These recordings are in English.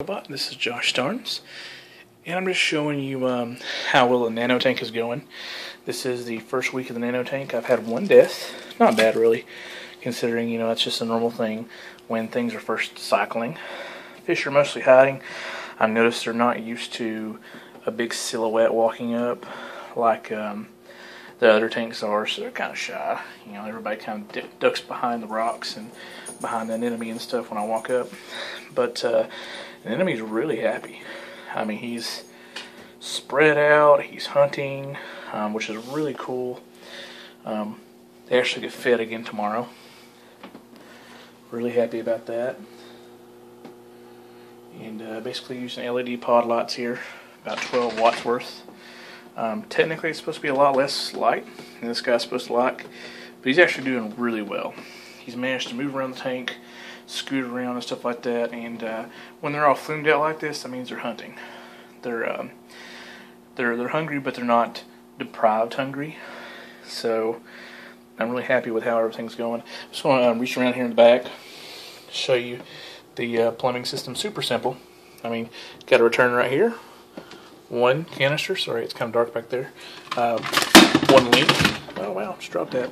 Robot. This is Josh Starnes, and I'm just showing you how well the nano tank is going. This is the first week of the nano tank. I've had one death. Not bad, really, considering, that's just a normal thing when things are first cycling. Fish are mostly hiding. I've noticed they're not used to a big silhouette walking up like the other tanks are, so they're kind of shy. Everybody kind of ducks behind the rocks and behind the anemone and stuff when I walk up. But the anemone's really happy. I mean, he's spread out, he's hunting, which is really cool. They actually get fed again tomorrow. Really happy about that. And basically using LED pod lights here, about 12 watts worth. Technically it's supposed to be a lot less light than this guy's supposed to like, but he's actually doing really well. He's managed to move around the tank, scoot around and stuff like that, and when they're all flumed out like this, that means they're hunting. They're hungry, but they're not deprived hungry. So I'm really happy with how everything's going. Just want to reach around here in the back to show you the plumbing system. Super simple. I mean, got a return right here. One canister, sorry, it's kind of dark back there. One link. Oh wow, just dropped that.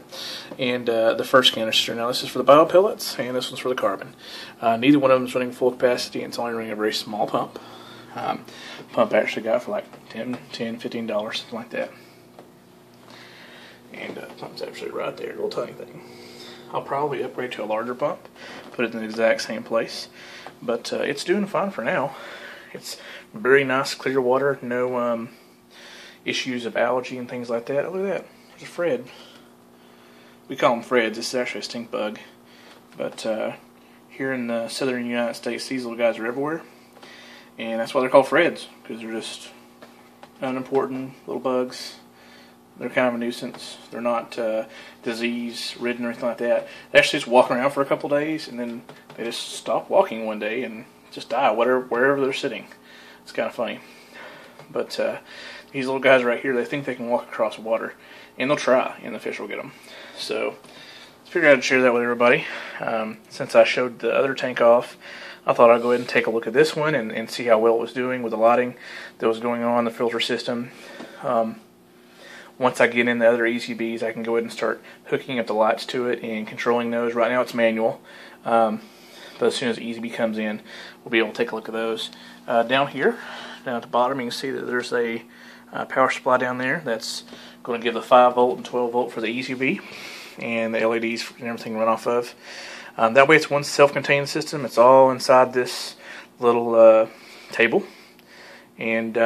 And the first canister. Now this is for the bio pellets, and this one's for the carbon. Neither one of them is running full capacity, and it's only running a very small pump. Pump I actually got for like $10, $15, something like that. And the pump's actually right there, little tiny thing. I'll probably upgrade to a larger pump, put it in the exact same place. But it's doing fine for now. It's very nice, clear water, no issues of algae and things like that. Oh, look at that. There's a Fred. We call them Freds. This is actually a stink bug. But here in the southern United States, these little guys are everywhere. And that's why they're called Freds, because they're just unimportant little bugs. They're kind of a nuisance. They're not disease-ridden or anything like that. They actually just walk around for a couple days, and then they just stop walking one day and just die wherever they're sitting. It's kind of funny. But these little guys right here, they think they can walk across water, and they'll try, and the fish will get them. So I figured I'd share that with everybody. Since I showed the other tank off, I thought I'd go ahead and take a look at this one and see how well it was doing with the lighting that was going on, the filter system. Once I get in the other ECBs, I can go ahead and start hooking up the lights to it and controlling those. Right now it's manual, but as soon as the ECB comes in, we'll be able to take a look at those. Down here, down at the bottom, you can see that there's a power supply down there that's going to give the 5 volt and 12 volt for the ECB, and the LEDs and everything run off of. That way it's one self-contained system. It's all inside this little table. And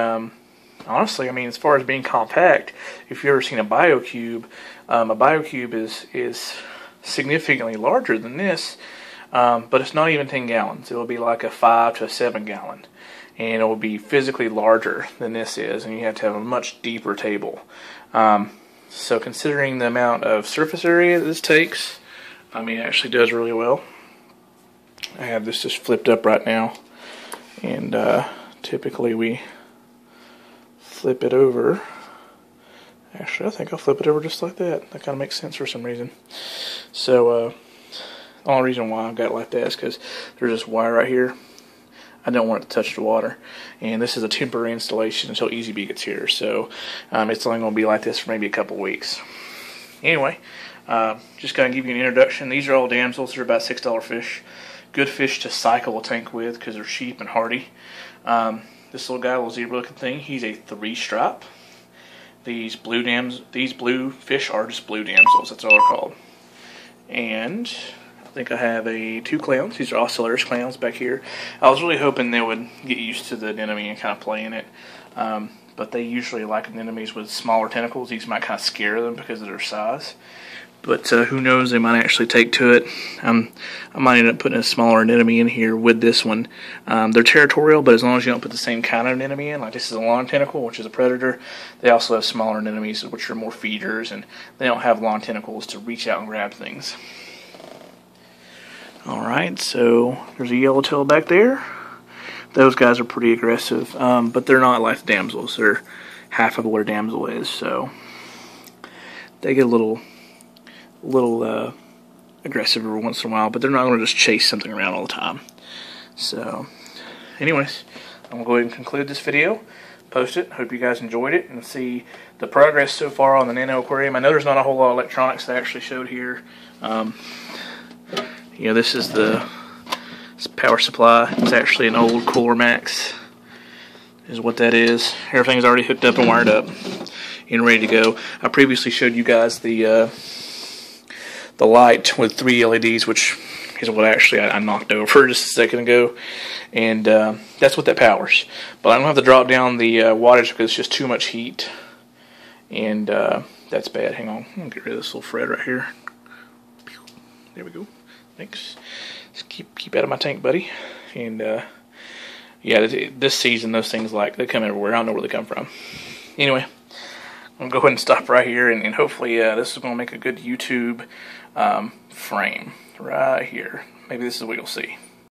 honestly, I mean, as far as being compact, if you've ever seen a BioCube is significantly larger than this, but it's not even 10 gallons. It will be like a 5 to 7 gallon, and it will be physically larger than this is, and you have to have a much deeper table. So considering the amount of surface area this takes, I mean, it actually does really well. I have this just flipped up right now, and typically we flip it over. Actually, I think I'll flip it over just like that. That kind of makes sense for some reason. So, the only reason why I've got it like that is because there's this wire right here. I don't want it to touch the water. And this is a temporary installation until EasyBee gets here. So, it's only going to be like this for maybe a couple weeks. Anyway, just going to give you an introduction. These are all damsels. They're about $6 fish. Good fish to cycle a tank with because they're cheap and hardy. This little guy, little zebra-looking thing, he's a 3-stripe. These blue fish are just blue damsels. That's all they're called. And I think I have 2 clowns. These are oscillarius clowns back here. I was really hoping they would get used to the anemone and kind of play in it. But they usually like anemones with smaller tentacles. These might kind of scare them because of their size. But who knows, they might actually take to it. I might end up putting a smaller anemone in here with this one. They're territorial, but as long as you don't put the same kind of anemone in, like this is a long tentacle, which is a predator, they also have smaller anemones, which are more feeders, and they don't have long tentacles to reach out and grab things. Alright, so there's a yellowtail back there. Those guys are pretty aggressive, but they're not like the damsels. They're half of what a damsel is, so they get a little aggressive every once in a while, but they're not going to just chase something around all the time. So, anyways, I'm going to go ahead and conclude this video, post it. Hope you guys enjoyed it and see the progress so far on the Nano aquarium. I know there's not a whole lot of electronics that I actually showed here. You know, this is the power supply. It's actually an old Cooler Max, is what that is. Everything's already hooked up and wired up and ready to go. I previously showed you guys the light with 3 LEDs, which is what actually I knocked over just a second ago, and that's what that powers. But I don't have to drop down the wattage because it's just too much heat, and that's bad. Hang on, I'm gonna get rid of this little thread right here. There we go. Thanks. Just keep out of my tank, buddy. And yeah, this season those things, like, they come everywhere. I don't know where they come from. Anyway, I'm gonna go ahead and stop right here, and hopefully this is gonna make a good YouTube frame right here. Maybe this is what you'll see.